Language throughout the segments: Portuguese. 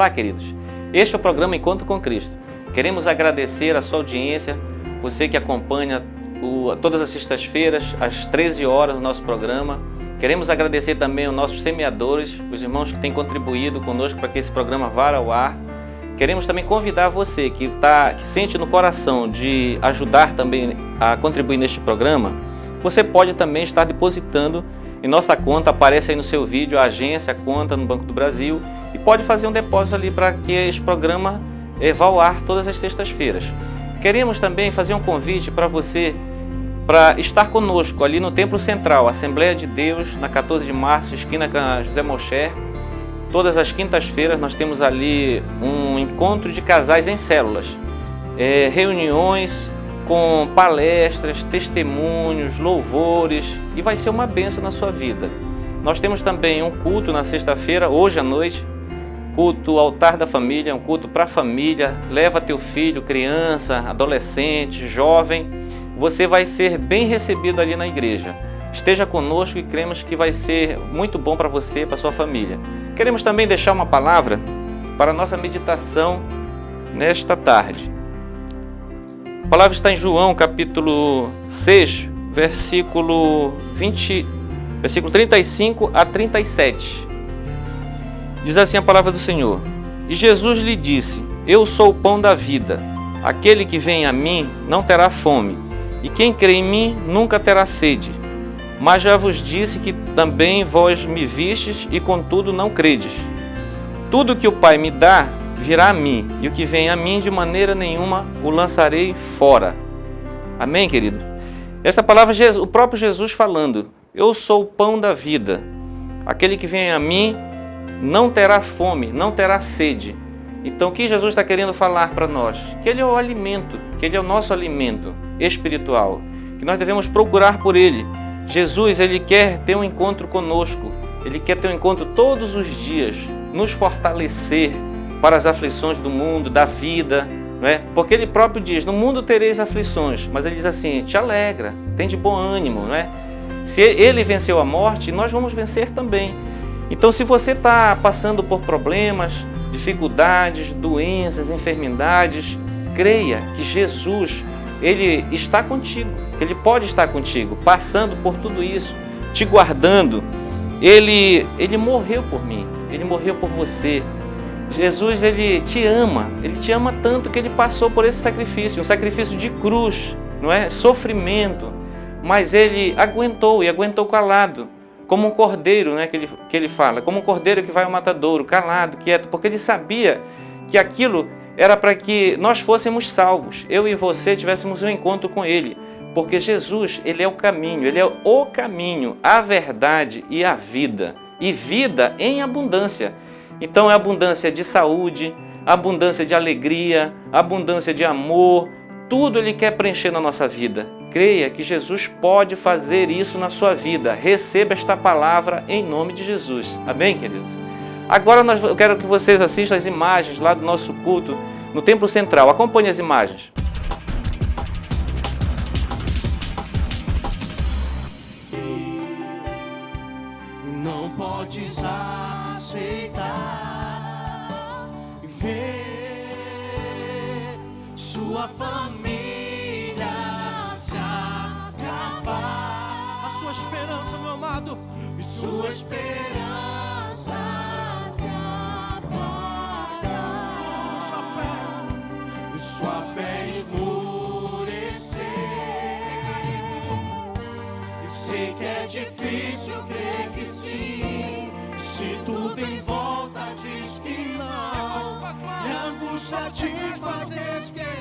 Olá, queridos. Este é o programa Encontro com Cristo. Queremos agradecer a sua audiência, você que acompanha todas as sextas-feiras, às 13 horas, o nosso programa. Queremos agradecer também aos nossos semeadores, os irmãos que têm contribuído conosco para que esse programa vá ao ar. Queremos também convidar você que sente no coração de ajudar também a contribuir neste programa. Você pode também estar depositando em nossa conta, aparece aí no seu vídeo a agência, a conta no Banco do Brasil, e pode fazer um depósito ali para que este programa vá ao ar todas as sextas-feiras. Queremos também fazer um convite para você para estar conosco ali no Templo Central, Assembleia de Deus, na 14 de março, esquina com a José Mocher. Todas as quintas-feiras nós temos ali um encontro de casais em células, reuniões com palestras, testemunhos, louvores, e vai ser uma bênção na sua vida. Nós temos também um culto na sexta-feira, hoje à noite, culto Altar da Família, um culto para a família. Leva teu filho, criança, adolescente, jovem, você vai ser bem recebido ali na igreja. Esteja conosco e cremos que vai ser muito bom para você e para a sua família. Queremos também deixar uma palavra para a nossa meditação nesta tarde. A palavra está em João, capítulo 6, versículo 35 a 37. Diz assim a palavra do Senhor: E Jesus lhe disse: Eu sou o pão da vida. Aquele que vem a mim não terá fome, e quem crê em mim nunca terá sede. Mas já vos disse que também vós me vistes, e contudo não credes. Tudo que o Pai me dá virá a mim, e o que vem a mim de maneira nenhuma o lançarei fora. Amém, querido? Essa palavra, o próprio Jesus falando: Eu sou o pão da vida. Aquele que vem a mim não terá fome, não terá sede. Então o que Jesus está querendo falar para nós? Que Ele é o alimento, que Ele é o nosso alimento espiritual, que nós devemos procurar por Ele. Jesus, Ele quer ter um encontro conosco, Ele quer ter um encontro todos os dias, nos fortalecer para as aflições do mundo, da vida, não é? Porque Ele próprio diz: no mundo tereis aflições, mas Ele diz assim: te alegra, tem de bom ânimo, não é? Se Ele venceu a morte, nós vamos vencer também. Então, se você está passando por problemas, dificuldades, doenças, enfermidades, creia que Jesus, Ele está contigo, Ele pode estar contigo, passando por tudo isso, te guardando. Ele morreu por mim, Ele morreu por você. Jesus, Ele te ama tanto que Ele passou por esse sacrifício, um sacrifício de cruz, não é? Sofrimento, mas Ele aguentou, e aguentou calado, como um cordeiro, né, que ele fala, como um cordeiro que vai ao matadouro, calado, quieto, porque Ele sabia que aquilo era para que nós fôssemos salvos, eu e você tivéssemos um encontro com Ele, porque Jesus, Ele é o caminho, Ele é o caminho, a verdade e a vida em abundância. Então é abundância de saúde, abundância de alegria, abundância de amor, tudo Ele quer preencher na nossa vida. Creia que Jesus pode fazer isso na sua vida. Receba esta palavra em nome de Jesus. Amém, queridos? Agora eu quero que vocês assistam as imagens lá do nosso culto no Templo Central. Acompanhe as imagens. Não podes aceitar ver sua família se acabar. A sua esperança, meu amado, E sua esperança se apagar. E sua fé esmorecer. E sei que é difícil crer que sim, se tudo em volta diz que não, e a angústia te faz esquecer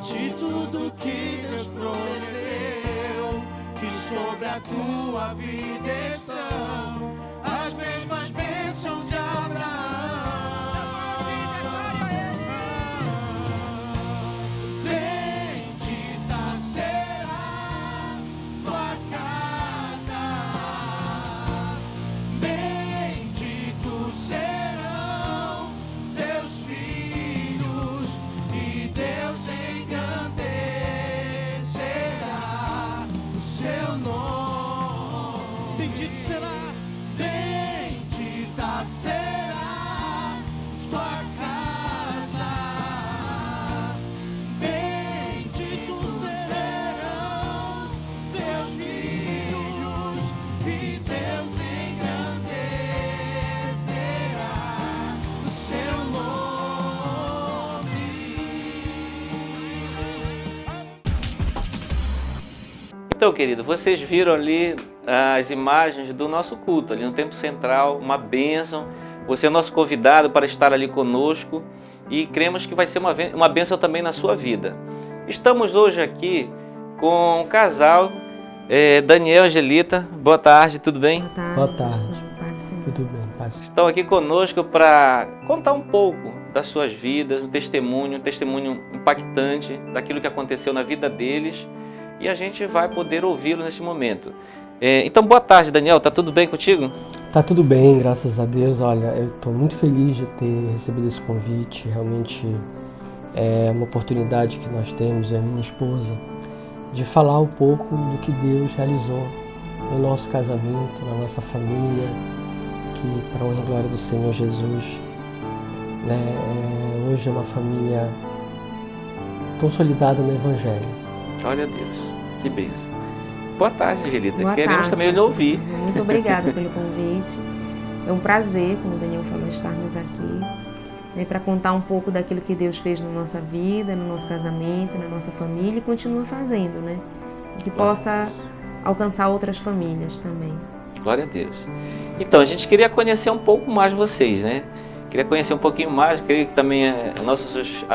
de tudo que Deus prometeu, que sobre a tua vida estão as mesmas bênçãos de Abraão. Bendita será tua casa, bendito serão teus filhos, e Deus engrandecerá o seu nome. bendito será Então, querido, vocês viram ali as imagens do nosso culto, ali no Templo Central, uma bênção. Você é nosso convidado para estar ali conosco e cremos que vai ser uma bênção também na sua vida. Estamos hoje aqui com um casal, Daniel e Angelita. Boa tarde, tudo bem? Boa tarde. Tudo bem, Pai. Estão aqui conosco para contar um pouco das suas vidas, um testemunho impactante daquilo que aconteceu na vida deles, e a gente vai poder ouvi-lo nesse momento. Então, boa tarde, Daniel. Tá tudo bem contigo? Tá tudo bem, graças a Deus. Olha, eu estou muito feliz de ter recebido esse convite. Realmente é uma oportunidade que nós temos, eu e minha esposa, de falar um pouco do que Deus realizou no nosso casamento, na nossa família, que, para a honra e glória do Senhor Jesus, hoje é uma família consolidada no Evangelho. Glória a Deus, que bênção. Boa tarde, Angelita. Boa Queremos tarde. também lhe ouvir. Muito obrigada pelo convite. É um prazer, como o Daniel falou, estarmos aqui, para contar um pouco daquilo que Deus fez na nossa vida, no nosso casamento, na nossa família, e continua fazendo, né? E que possa alcançar outras famílias também. Glória a Deus. Então, a gente queria conhecer um pouco mais vocês, né? Queria conhecer um pouquinho mais, queria que também nossos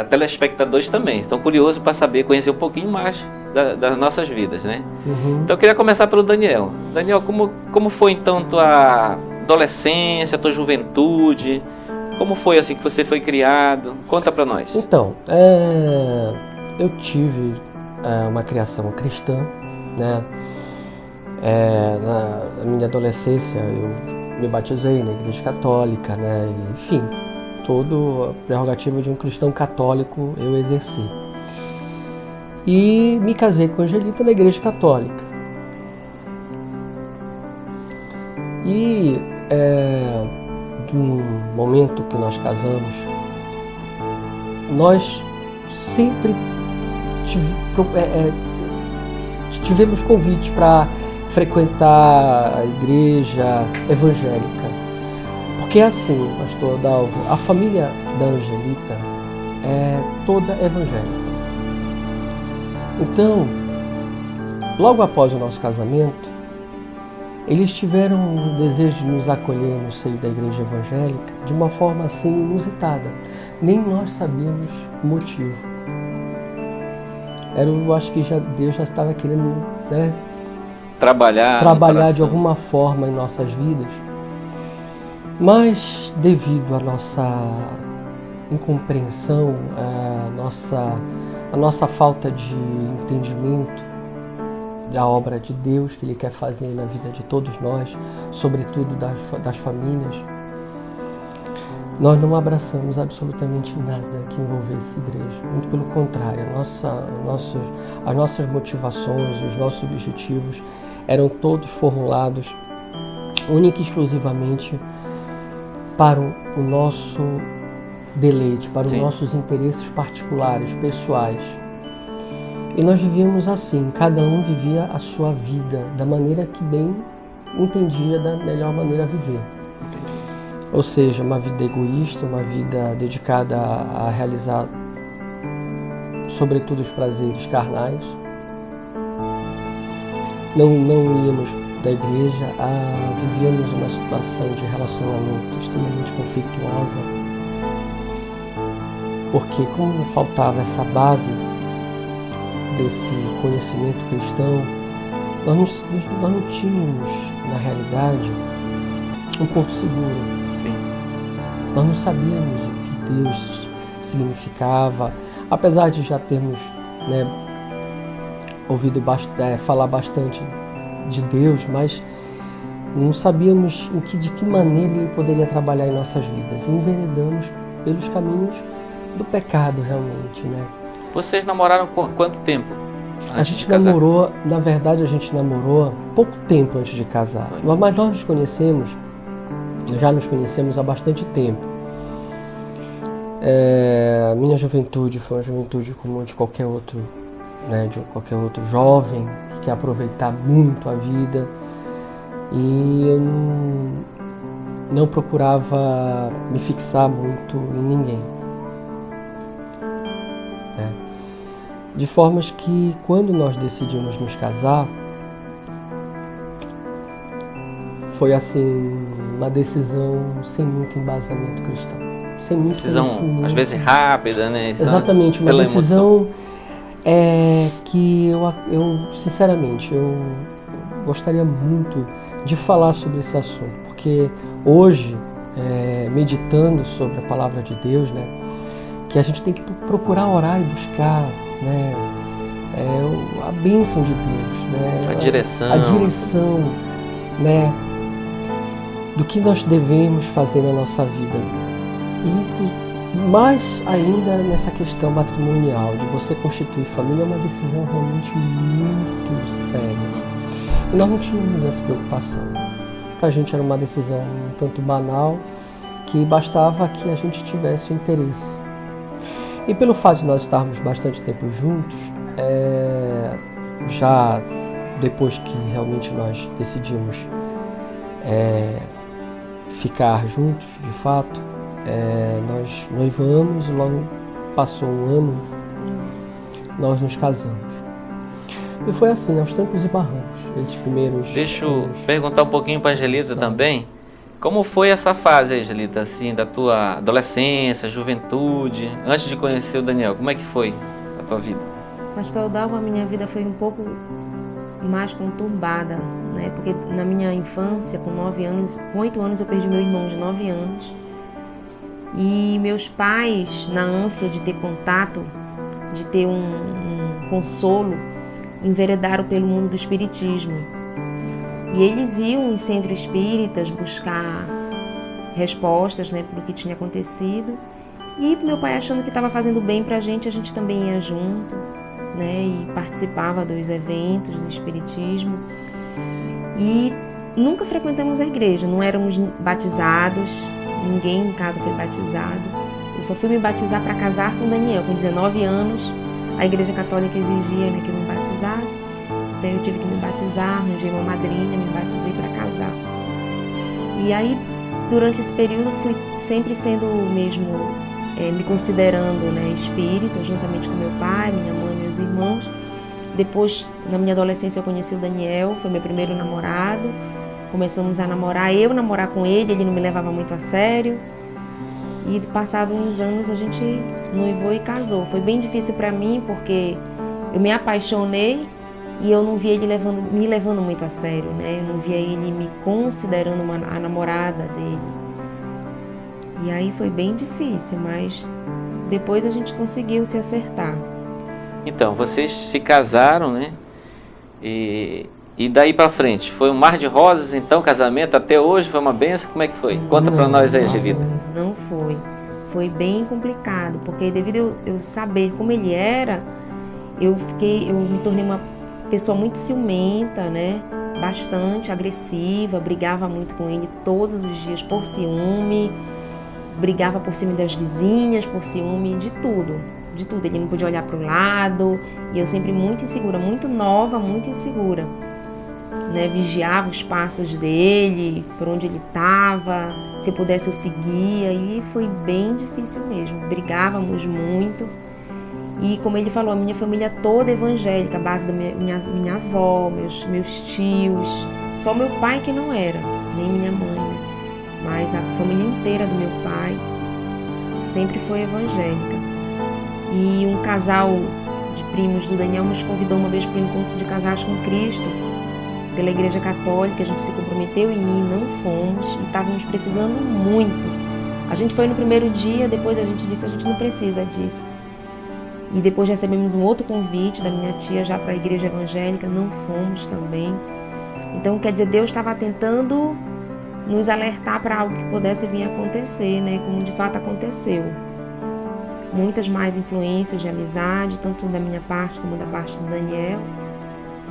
telespectadores também estão curiosos para saber, conhecer um pouquinho mais das nossas vidas, né? Uhum. Então, eu queria começar pelo Daniel. Daniel, como foi então tua adolescência, tua juventude? Como foi assim que você foi criado? Conta para nós. Então, eu tive uma criação cristã, né? Na minha adolescência eu me batizei na igreja católica, né? E, enfim, toda a prerrogativa de um cristão católico eu exerci. E me casei com a Angelita na igreja católica. E do momento que nós casamos, nós sempre tivemos convite para frequentar a igreja evangélica. Porque assim, pastor Dalvo, a família da Angelita é toda evangélica. Então, logo após o nosso casamento, eles tiveram o desejo de nos acolher no seio da igreja evangélica de uma forma assim inusitada. Nem nós sabíamos o motivo. Eu acho que Deus já estava querendo, né, trabalhar de alguma forma em nossas vidas. Mas devido à nossa incompreensão, a nossa falta de entendimento da obra de Deus que Ele quer fazer na vida de todos nós, sobretudo das famílias, nós não abraçamos absolutamente nada que envolvesse igreja. Muito pelo contrário, as nossas motivações, os nossos objetivos eram todos formulados única e exclusivamente para o nosso deleite, para os nossos interesses particulares, pessoais. E nós vivíamos assim, cada um vivia a sua vida da maneira que bem entendia, da melhor maneira a viver. Ou seja, uma vida egoísta, uma vida dedicada a realizar, sobretudo, os prazeres carnais. Não íamos da igreja, vivíamos uma situação de relacionamento extremamente conflituosa, porque como faltava essa base desse conhecimento cristão, nós não tínhamos, na realidade, um porto seguro. Sim. Nós não sabíamos o que Deus significava, apesar de já termos, né, ouvido falar bastante de Deus, mas não sabíamos de que maneira Ele poderia trabalhar em nossas vidas. E enveredamos pelos caminhos do pecado, realmente, né? Vocês namoraram quanto tempo? A gente namorou, na verdade, pouco tempo antes de casar. Mas nós já nos conhecemos há bastante tempo. Minha juventude foi uma juventude como de qualquer outro, né, de qualquer outro jovem que quer aproveitar muito a vida, e eu não procurava me fixar muito em ninguém, né? De formas que, quando nós decidimos nos casar, foi assim, uma decisão sem muito embasamento cristão. Sem muito Decisão, às vezes, rápida, né? Exatamente, uma pela decisão que eu, sinceramente, eu gostaria muito de falar sobre esse assunto, porque hoje, meditando sobre a palavra de Deus, né, que a gente tem que procurar orar e buscar, né, a bênção de Deus, né, a direção, né, do que nós devemos fazer na nossa vida. E mais ainda nessa questão matrimonial, de você constituir família, é uma decisão realmente muito séria. E nós não tínhamos essa preocupação. Para a gente era uma decisão um tanto banal, que bastava que a gente tivesse o interesse. E pelo fato de nós estarmos bastante tempo juntos, já depois que realmente nós decidimos ficar juntos, de fato, nós noivamos, logo passou um ano, nós nos casamos. E foi assim, aos trancos e barrancos, esses primeiros... Deixa eu perguntar um pouquinho para a Angelita também. Como foi essa fase, Angelita, assim, da tua adolescência, juventude, antes de conhecer o Daniel? Como é que foi a tua vida? Pastor Dalva, a minha vida foi um pouco mais conturbada, né? Porque na minha infância, com 8 anos, eu perdi meu irmão de 9 anos. E meus pais, na ânsia de ter contato, de ter um consolo, enveredaram pelo mundo do espiritismo. E eles iam em centros espíritas buscar respostas, né, para o que tinha acontecido. E meu pai, achando que estava fazendo bem para a gente também ia junto, né, e participava dos eventos do espiritismo. E nunca frequentamos a igreja, não éramos batizados, ninguém em casa foi batizado. Eu só fui me batizar para casar com o Daniel, com 19 anos. A igreja católica exigia, né, que eu me batizasse. Então eu tive que me batizar, arranjei uma madrinha, me batizei para casar. E aí, durante esse período, fui sempre sendo mesmo, me considerando, né, espírita, juntamente com meu pai, minha mãe e meus irmãos. Depois, na minha adolescência, eu conheci o Daniel, foi meu primeiro namorado. Começamos a namorar, eu namorar com ele, ele não me levava muito a sério. E passados uns anos a gente noivou e casou. Foi bem difícil para mim porque eu me apaixonei e eu não via ele me levando muito a sério, né? Eu não via ele me considerando a namorada dele. E aí foi bem difícil, mas depois a gente conseguiu se acertar. Então, vocês se casaram, né? E daí pra frente, foi um mar de rosas, então, casamento até hoje, foi uma benção? Como é que foi? Conta pra nós aí, Angelita. Não foi. Foi bem complicado, porque devido eu saber como ele era, eu me tornei uma pessoa muito ciumenta, né? Bastante agressiva, brigava muito com ele todos os dias por ciúme, brigava por ciúme das vizinhas, por ciúme de tudo. De tudo, ele não podia olhar pro lado, e eu sempre muito insegura, muito nova, muito insegura. Né, vigiava os passos dele, por onde ele estava, se eu pudesse eu seguia, e foi bem difícil mesmo, brigávamos muito. E como ele falou, a minha família toda evangélica, a base da minha avó, meus tios, só meu pai que não era, nem minha mãe, né? Mas a família inteira do meu pai sempre foi evangélica. E um casal de primos do Daniel nos convidou uma vez para o encontro de casais com Cristo, pela Igreja Católica. A gente se comprometeu em ir, não fomos, e estávamos precisando muito. A gente foi no primeiro dia, depois a gente disse, a gente não precisa disso. E depois recebemos um outro convite da minha tia já para a Igreja Evangélica, não fomos também. Então, quer dizer, Deus estava tentando nos alertar para algo que pudesse vir a acontecer, né? Como de fato aconteceu. Muitas mais influências de amizade, tanto da minha parte como da parte do Daniel.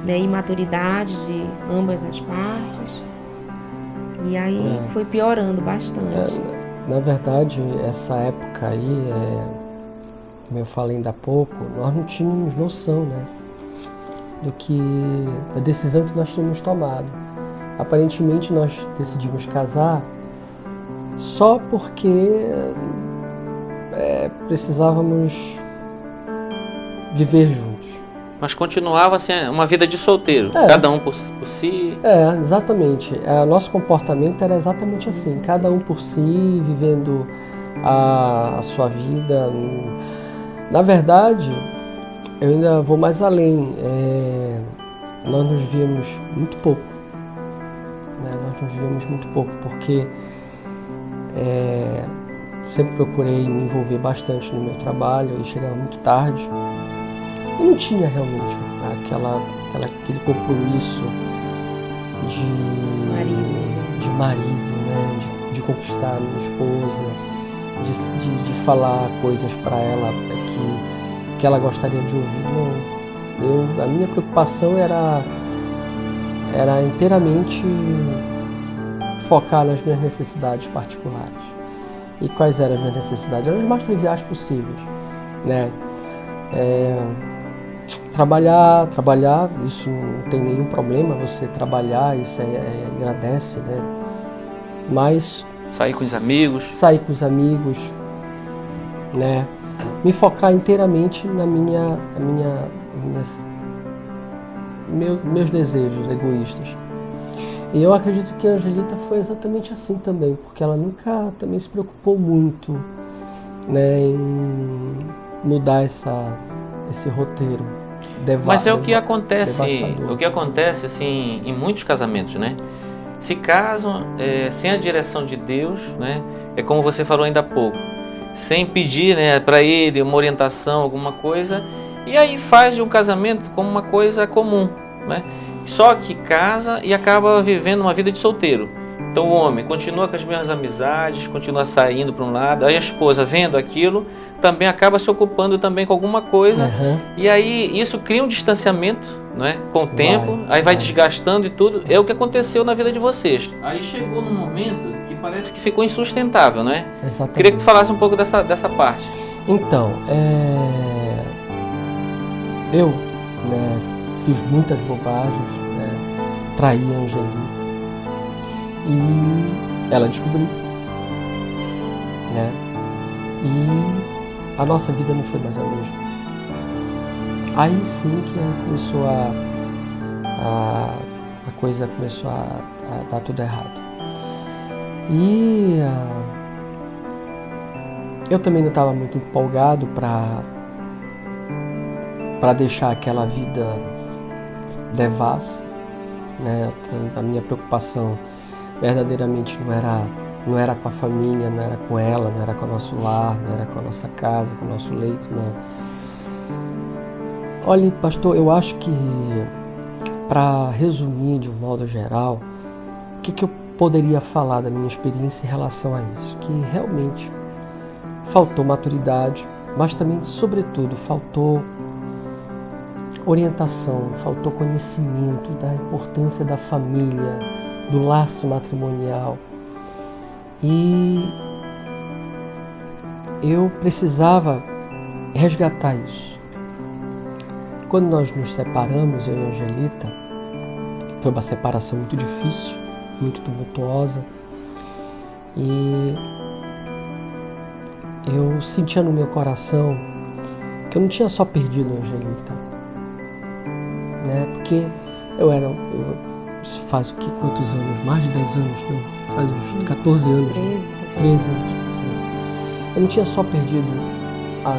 Né, imaturidade de ambas as partes, e aí foi piorando bastante. Na verdade, essa época aí, como eu falei ainda há pouco, nós não tínhamos noção, né, do que a decisão que nós tínhamos tomado. Aparentemente nós decidimos casar só porque precisávamos viver juntos. Mas continuava assim, uma vida de solteiro, cada um por si. Exatamente. Nosso comportamento era exatamente assim, cada um por si, vivendo a sua vida. Na verdade, eu ainda vou mais além. Nós nos víamos muito pouco. Nós nos víamos muito pouco, porque sempre procurei me envolver bastante no meu trabalho e chegava muito tarde. E não tinha realmente aquele compromisso de marido, né? De conquistar a minha esposa, de falar coisas para ela que ela gostaria de ouvir. Não. A minha preocupação era inteiramente focar nas minhas necessidades particulares. E quais eram as minhas necessidades? Eram as mais triviais possíveis, né? Trabalhar, isso não tem nenhum problema, você trabalhar, isso agradece, né? Mas sair com os amigos, né? Me focar inteiramente meus desejos egoístas. E eu acredito que a Angelita foi exatamente assim também, porque ela nunca também se preocupou muito, né, em mudar esse roteiro. Mas é o que acontece assim em muitos casamentos, né? Se casam sem a direção de Deus, né? É como você falou ainda há pouco, sem pedir, né, para ele uma orientação, alguma coisa, e aí faz de um casamento como uma coisa comum, né? Só que casa e acaba vivendo uma vida de solteiro. Então o homem continua com as mesmas amizades, continua saindo para um lado, aí a esposa vendo aquilo, também acaba se ocupando também com alguma coisa, e aí isso cria um distanciamento, né, com o tempo, aí vai desgastando e tudo. É o que aconteceu na vida de vocês. Aí chegou num momento que parece que ficou insustentável, né? Exatamente. Queria que tu falasse um pouco dessa parte. Então, eu, né, fiz muitas bobagens, né, traí a Angelita e ela descobriu, né? E a nossa vida não foi mais a mesma. Aí sim que começou a coisa começou a dar tudo errado. E eu também não estava muito empolgado para deixar aquela vida devassa, né? A minha preocupação verdadeiramente não era com a família, não era com ela, não era com o nosso lar, não era com a nossa casa, com o nosso leito, não. Olha, pastor, eu acho que, para resumir de um modo geral, o que eu poderia falar da minha experiência em relação a isso? Que realmente faltou maturidade, mas também, sobretudo, faltou orientação, faltou conhecimento da importância da família, do laço matrimonial. E eu precisava resgatar isso. Quando nós nos separamos, eu e a Angelita, foi uma separação muito difícil, muito tumultuosa, e eu sentia no meu coração que eu não tinha só perdido a Angelita, né? Porque isso faz o que? Quantos anos? Mais de 10 anos, não? Faz uns 14 anos. 13 anos. Eu não tinha só perdido a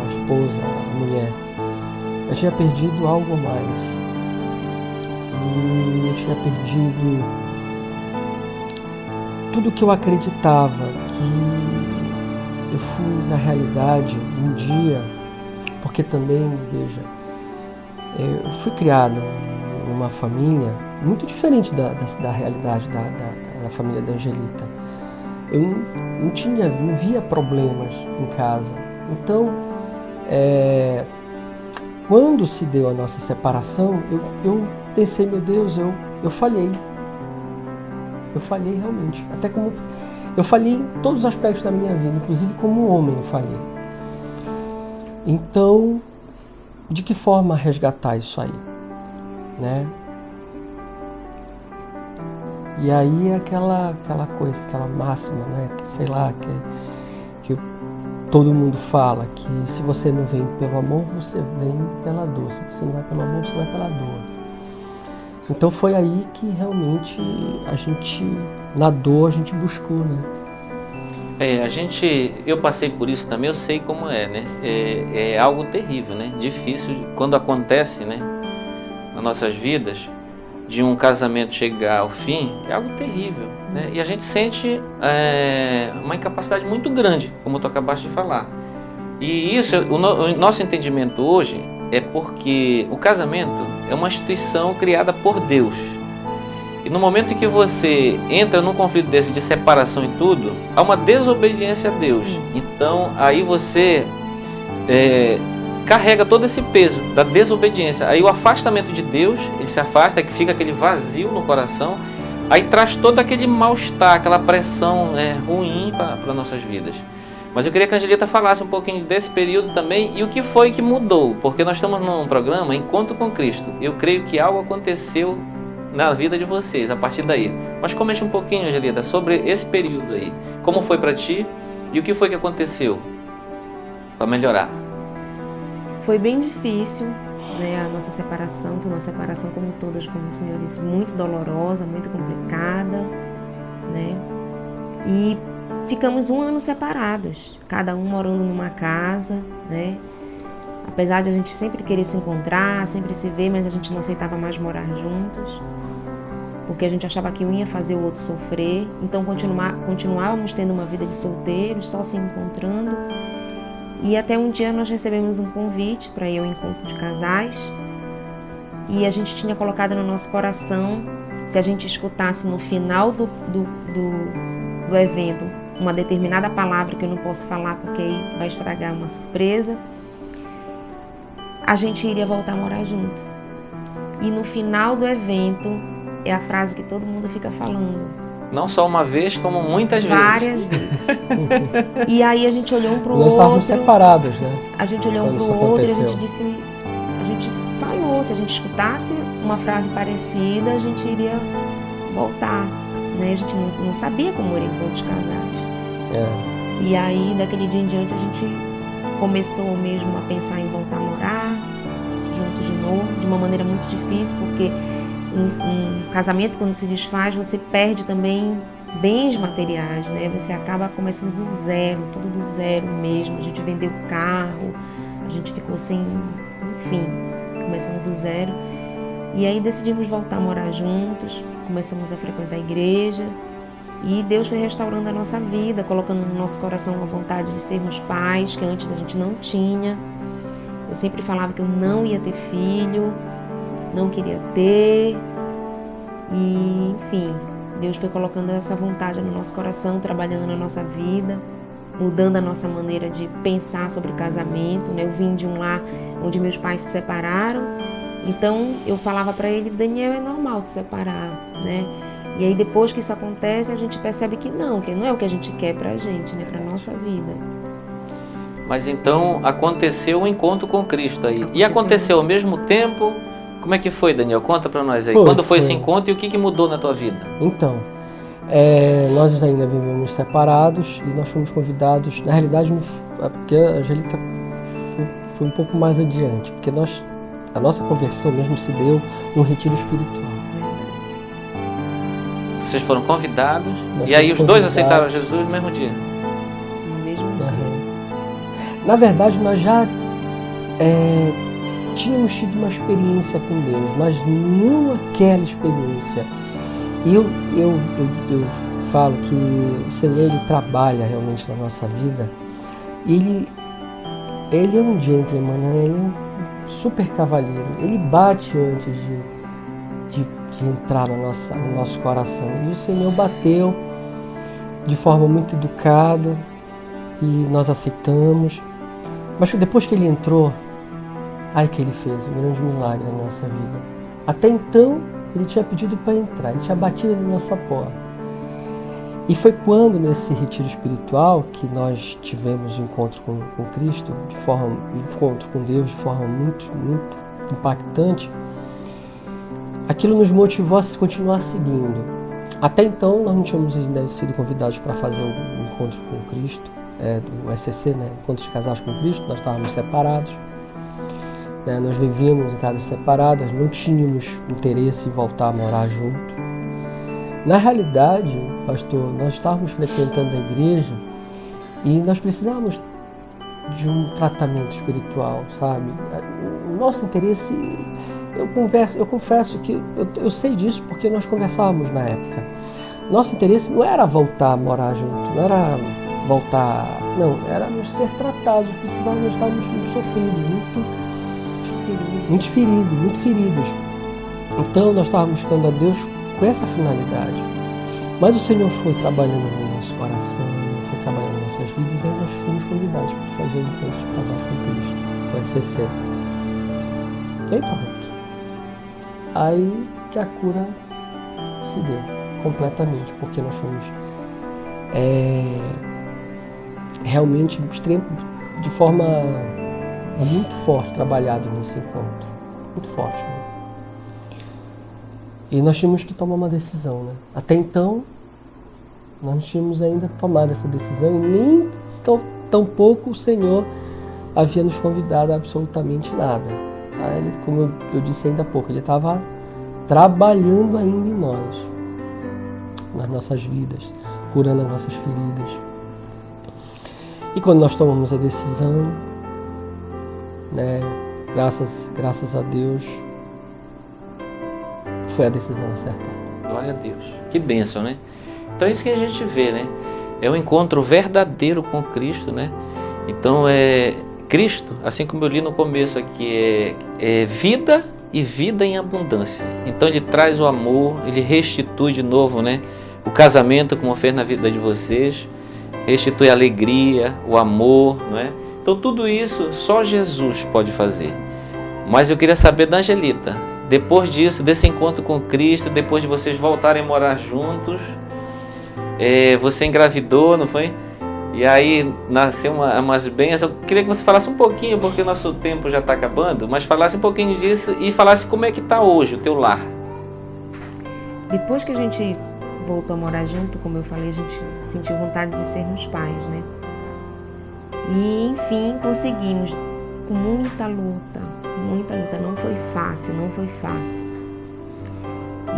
esposa, a mulher. Eu tinha perdido algo mais. E eu tinha perdido tudo que eu acreditava, que eu fui, na realidade, um dia, porque também, veja, eu fui criado numa família muito diferente da realidade da família da Angelita. Eu não via problemas em casa. Então, quando se deu a nossa separação, eu pensei, meu Deus, eu falhei. Eu falhei realmente. Até como eu falhei em todos os aspectos da minha vida, inclusive como homem eu falhei. Então, de que forma resgatar isso aí, né? E aí aquela coisa, aquela máxima, né? Que sei lá, que todo mundo fala que se você não vem pelo amor, você vem pela dor. Se você não vai pelo amor, você vai pela dor. Então foi aí que realmente na dor, a gente buscou, né? Eu passei por isso também, eu sei como é, né? É algo terrível, né? Difícil quando acontece, né? Nas nossas vidas, de um casamento chegar ao fim, é algo terrível, né? E a gente sente uma incapacidade muito grande, como tu acabaste de falar. E isso, o nosso entendimento hoje é porque o casamento é uma instituição criada por Deus. E no momento em que você entra num conflito desse de separação e tudo, há uma desobediência a Deus. Então aí você carrega todo esse peso da desobediência. Aí o afastamento de Deus, ele se afasta, que fica aquele vazio no coração, aí traz todo aquele mal-estar, aquela pressão ruim para nossas vidas. Mas eu queria que a Angelita falasse um pouquinho desse período também e o que foi que mudou, porque nós estamos num programa Encontro com Cristo. Eu creio que algo aconteceu na vida de vocês a partir daí. Mas comente um pouquinho, Angelita, sobre esse período aí. Como foi para ti e o que foi que aconteceu para melhorar? Foi bem difícil, né? A nossa separação foi uma separação, como todas, como o senhor disse, muito dolorosa, muito complicada, né? E ficamos 1 ano separados, cada um morando numa casa, né? Apesar de a gente sempre querer se encontrar, sempre se ver, mas a gente não aceitava mais morar juntos, porque a gente achava que um ia fazer o outro sofrer. Então continuávamos tendo uma vida de solteiros, só se encontrando. E até um dia nós recebemos um convite para ir ao encontro de casais, e a gente tinha colocado no nosso coração, se a gente escutasse no final do evento uma determinada palavra que eu não posso falar porque aí vai estragar uma surpresa, a gente iria voltar a morar junto. E no final do evento é a frase que todo mundo fica falando. Não só uma vez, como muitas vezes. Várias vezes. E aí a gente olhou um pro outro. Nós estávamos separados, né? A gente olhou um pro outro e a gente disse, a gente falou, se a gente escutasse uma frase parecida, a gente iria voltar, né? A gente não sabia como era encontro de casais. E aí, daquele dia em diante, a gente começou mesmo a pensar em voltar a morar juntos de novo, de uma maneira muito difícil, porque um casamento, quando se desfaz, você perde também bens materiais, né? Você acaba começando do zero, tudo do zero mesmo. A gente vendeu o carro, a gente ficou sem, enfim, começando do zero. E aí decidimos voltar a morar juntos, começamos a frequentar a igreja, e Deus foi restaurando a nossa vida, colocando no nosso coração a vontade de sermos pais, que antes a gente não tinha. Eu sempre falava que eu não ia ter filho, não queria ter, e enfim, Deus foi colocando essa vontade no nosso coração, trabalhando na nossa vida, mudando a nossa maneira de pensar sobre casamento, né? Eu vim de um lar onde meus pais se separaram, então eu falava para ele, Daniel, é normal se separar, né? E aí depois que isso acontece, a gente percebe que não é o que a gente quer pra gente, né? Pra nossa vida. Mas então aconteceu um encontro com Cristo aí. E aconteceu ao mesmo tempo? Como é que foi, Daniel? Conta pra nós aí. Quando foi esse encontro e o que mudou na tua vida? Então, nós ainda vivemos separados e nós fomos convidados, na realidade, porque a Angelita foi um pouco mais adiante, porque a nossa conversão mesmo se deu num retiro espiritual. Vocês foram convidados e aí os dois aceitaram Jesus no mesmo dia? No mesmo dia. Na verdade, nós já tínhamos tido uma experiência com Deus, mas não aquela experiência. E eu falo que o Senhor, ele trabalha realmente na nossa vida. Ele é um gentleman, né? Ele é um super cavalheiro. Ele bate antes de entrar no nosso coração. E o Senhor bateu de forma muito educada e nós aceitamos. Mas depois que ele entrou, aí que ele fez um grande milagre na nossa vida. Até então, ele tinha pedido para entrar, ele tinha batido na nossa porta. E foi quando, nesse retiro espiritual, que nós tivemos um encontro com Cristo, encontro com Deus de forma muito, muito impactante. Aquilo nos motivou a continuar seguindo. Até então, nós não tínhamos ainda sido convidados para fazer um encontro com Cristo. do SCC, né? Encontro de Casais com Cristo, nós estávamos separados, né? Nós vivíamos em casas separadas, não tínhamos interesse em voltar a morar junto. Na realidade, pastor, nós estávamos frequentando a igreja e nós precisávamos de um tratamento espiritual, sabe? O nosso interesse, eu confesso que eu sei disso porque nós conversávamos na época. Nosso interesse não era voltar a morar junto, não era voltar, não, era ser tratados, nós estávamos muito sofridos, muito feridos. Então nós estávamos buscando a Deus com essa finalidade. Mas o Senhor foi trabalhando no nosso coração, foi trabalhando nas nossas vidas, e aí nós fomos convidados para fazer o encontro de casais com Cristo, que é o SCC. E aí pronto. Aí que a cura se deu completamente, porque nós fomos realmente de forma muito forte trabalhado nesse encontro, muito forte, né? E nós tínhamos que tomar uma decisão, né? Até então, nós não tínhamos ainda tomado essa decisão e nem tampouco o Senhor havia nos convidado a absolutamente nada. Ele, como eu disse ainda há pouco, Ele estava trabalhando ainda em nós, nas nossas vidas, curando as nossas feridas. E quando nós tomamos a decisão, né, graças a Deus, foi a decisão acertada. Glória a Deus. Que bênção, né? Então é isso que a gente vê, né? É um encontro verdadeiro com Cristo, né? Então Cristo, assim como eu li no começo aqui, é vida e vida em abundância. Então Ele traz o amor, Ele restitui de novo, né? O casamento, como fez na vida de vocês, restitui a alegria, o amor, não é? Então tudo isso só Jesus pode fazer. Mas eu queria saber da Angelita, depois disso, desse encontro com Cristo, depois de vocês voltarem a morar juntos, você engravidou, não foi? E aí nasceu umas bênçãos. Eu queria que você falasse um pouquinho, porque o nosso tempo já está acabando, mas falasse um pouquinho disso e falasse como é que está hoje o teu lar. Depois que a gente voltou a morar junto, como eu falei, a gente sentiu vontade de sermos pais, né? E enfim, conseguimos, com muita luta, não foi fácil.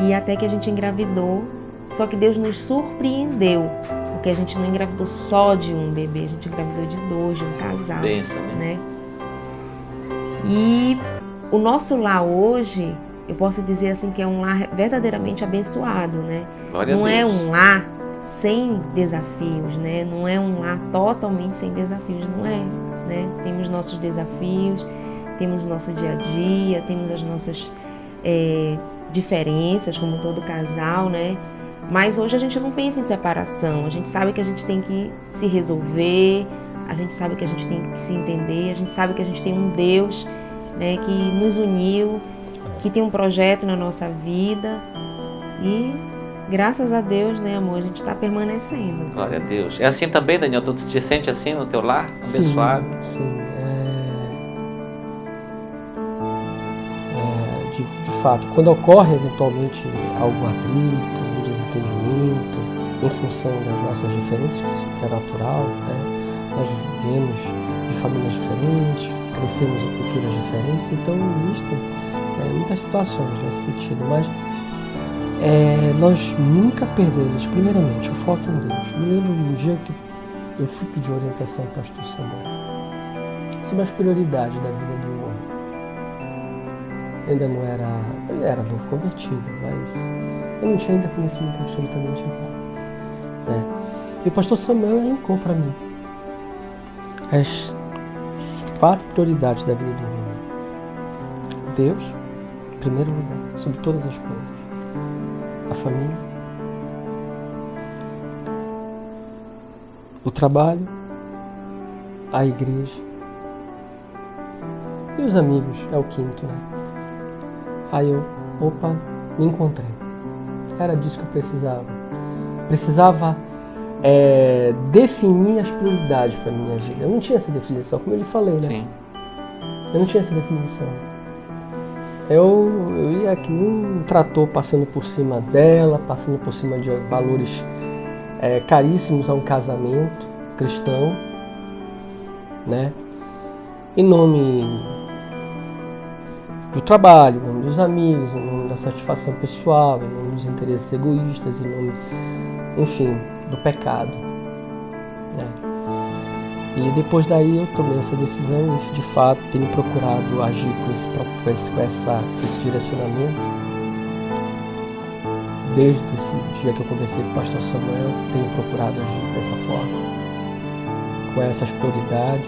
E até que a gente engravidou, só que Deus nos surpreendeu, porque a gente não engravidou só de um bebê, a gente engravidou de 2, de um casal. Bênção, né? E o nosso lar hoje, eu posso dizer assim que é um lar verdadeiramente abençoado, né? Glória a Deus. Não é um lar sem desafios, né? Não é um lar totalmente sem desafios, não é, né? Temos nossos desafios, temos o nosso dia a dia, temos as nossas diferenças, como todo casal, né? Mas hoje a gente não pensa em separação, a gente sabe que a gente tem que se resolver, a gente sabe que a gente tem que se entender, a gente sabe que a gente tem um Deus, né, que nos uniu, que tem um projeto na nossa vida e graças a Deus, né, amor, a gente está permanecendo. Glória a Deus. É assim também, Daniel? Tu te sente assim no teu lar? Abençoado? Sim. De fato, quando ocorre eventualmente algum atrito, um desentendimento, em função das nossas diferenças, que é natural, né? Nós viemos de famílias diferentes, crescemos em culturas diferentes, então existem muitas situações nesse sentido, mas nós nunca perdemos, primeiramente, o foco em Deus. Me lembro um dia que eu fui pedir orientação ao pastor Samuel sobre as prioridades da vida do homem. Ele era novo convertido, mas eu não tinha ainda conhecimento absolutamente nada, né? E o pastor Samuel elencou para mim as 4 prioridades da vida do homem. Deus, em primeiro lugar, sobre todas as coisas. A família, o trabalho, a igreja e os amigos, é o 5º, né? Aí eu, me encontrei. Era disso que eu precisava. Precisava definir as prioridades para minha vida. Eu não tinha essa definição, como eu lhe falei, né? Sim. Eu não tinha essa definição. Eu ia aqui um trator passando por cima dela, passando por cima de valores caríssimos a um casamento cristão. né? Em nome do trabalho, em nome dos amigos, em nome da satisfação pessoal, em nome dos interesses egoístas, em nome, enfim, do pecado, né? E depois daí eu tomei essa decisão e, de fato, tenho procurado agir com esse direcionamento. Desde esse dia que eu conversei com o pastor Samuel, tenho procurado agir dessa forma, com essas prioridades.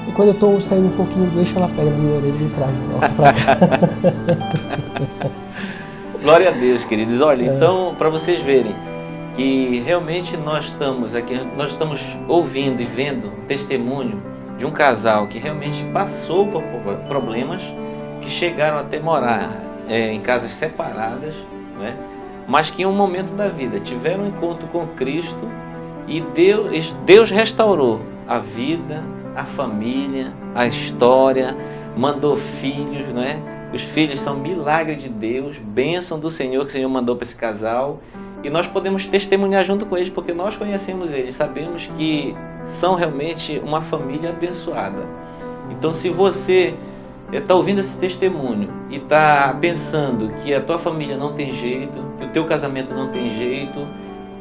E quando eu estou saindo um pouquinho do eixo, ela pega a minha orelha e me traz de volta para cá. Glória a Deus, queridos. Olha, então, para vocês verem que realmente nós estamos ouvindo e vendo o testemunho de um casal que realmente passou por problemas, que chegaram até morar em casas separadas, né? Mas que em um momento da vida tiveram um encontro com Cristo e Deus restaurou a vida, a família, a história, mandou filhos, não é? Os filhos são milagre de Deus, bênção do Senhor que o Senhor mandou para esse casal. E nós podemos testemunhar junto com eles, porque nós conhecemos eles, sabemos que são realmente uma família abençoada. Então, se você está ouvindo esse testemunho e está pensando que a tua família não tem jeito, que o teu casamento não tem jeito,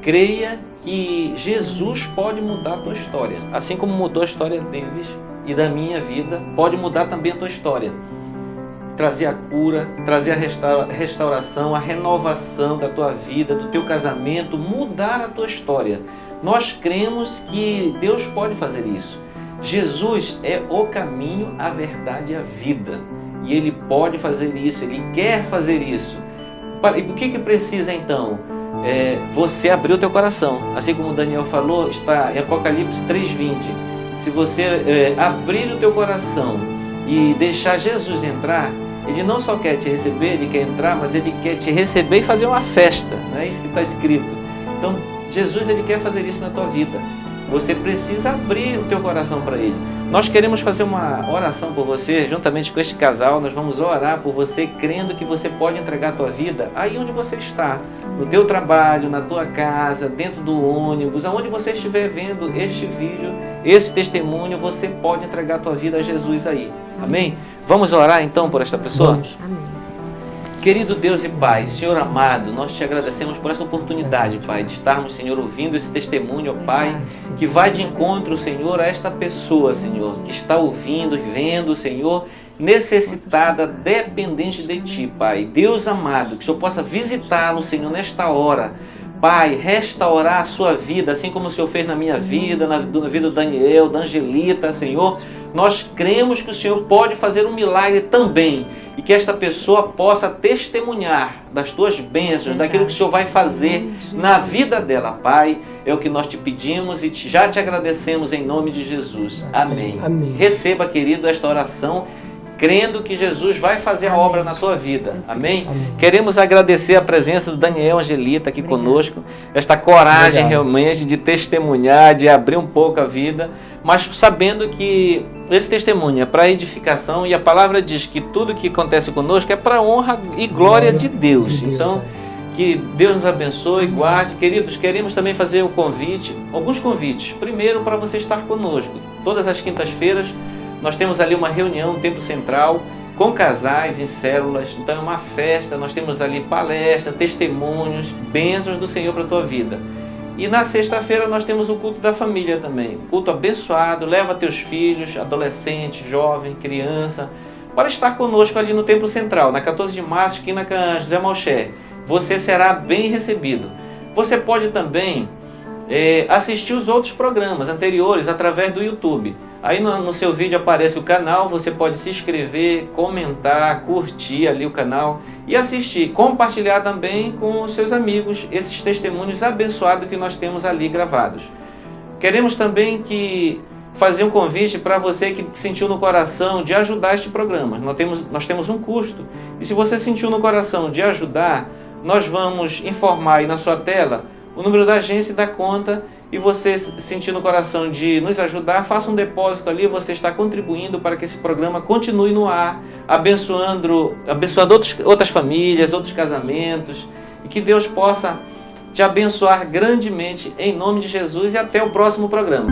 creia que Jesus pode mudar a tua história. Assim como mudou a história deles e da minha vida, pode mudar também a tua história. Trazer a cura, trazer a restauração, a renovação da tua vida, do teu casamento, mudar a tua história. Nós cremos que Deus pode fazer isso. Jesus é o caminho, a verdade e a vida. E Ele pode fazer isso, Ele quer fazer isso. E o que precisa então? Você abrir o teu coração. Assim como o Daniel falou, está em Apocalipse 3:20. Se você abrir o teu coração e deixar Jesus entrar, Ele não só quer te receber, Ele quer entrar, mas Ele quer te receber e fazer uma festa. Não é isso que está escrito. Então, Jesus, Ele quer fazer isso na tua vida. Você precisa abrir o teu coração para Ele. Nós queremos fazer uma oração por você, juntamente com este casal. Nós vamos orar por você, crendo que você pode entregar a tua vida aí onde você está. No teu trabalho, na tua casa, dentro do ônibus, aonde você estiver vendo este vídeo, esse testemunho, você pode entregar a tua vida a Jesus aí. Amém? Vamos orar então por esta pessoa? Vamos. Amém. Querido Deus e Pai, Senhor amado, nós te agradecemos por essa oportunidade, Pai, de estarmos, Senhor, ouvindo esse testemunho, ó Pai, que vai de encontro, Senhor, a esta pessoa, Senhor, que está ouvindo e vendo, Senhor, necessitada, dependente de Ti, Pai. Deus amado, que o Senhor possa visitá-lo, Senhor, nesta hora. Pai, restaurar a sua vida, assim como o Senhor fez na minha vida, na vida do Daniel, da Angelita, Senhor. Nós cremos que o Senhor pode fazer um milagre também e que esta pessoa possa testemunhar das tuas bênçãos, daquilo que o Senhor vai fazer na vida dela, Pai. É o que nós te pedimos e já te agradecemos em nome de Jesus. Amém. Amém. Receba, querido, esta oração, crendo que Jesus vai fazer a obra na tua vida. Amém? Amém. Queremos agradecer a presença do Daniel Angelita aqui conosco, esta coragem realmente de testemunhar, de abrir um pouco a vida, mas sabendo que esse testemunho é para edificação e a palavra diz que tudo que acontece conosco é para honra e glória de Deus. Então, que Deus nos abençoe, guarde. Queridos, queremos também fazer alguns convites. Primeiro, para você estar conosco. Todas as quintas-feiras, nós temos ali uma reunião no Templo Central com casais em células. Então é uma festa, nós temos ali palestra, testemunhos, bênçãos do Senhor para a tua vida. E na sexta-feira nós temos o culto da família também. Culto abençoado, leva teus filhos, adolescente, jovem, criança, para estar conosco ali no Templo Central, na 14 de março, esquina com José Malcher. Você será bem recebido. Você pode também assistir os outros programas anteriores através do YouTube. Aí no seu vídeo aparece o canal, você pode se inscrever, comentar, curtir ali o canal e assistir, compartilhar também com os seus amigos esses testemunhos abençoados que nós temos ali gravados. Queremos também fazer um convite para você que sentiu no coração de ajudar este programa. Nós temos um custo e se você sentiu no coração de ajudar, nós vamos informar aí na sua tela o número da agência e da conta. E você sentir no coração de nos ajudar, faça um depósito ali, você está contribuindo para que esse programa continue no ar, abençoando outras famílias, outros casamentos, e que Deus possa te abençoar grandemente em nome de Jesus e até o próximo programa.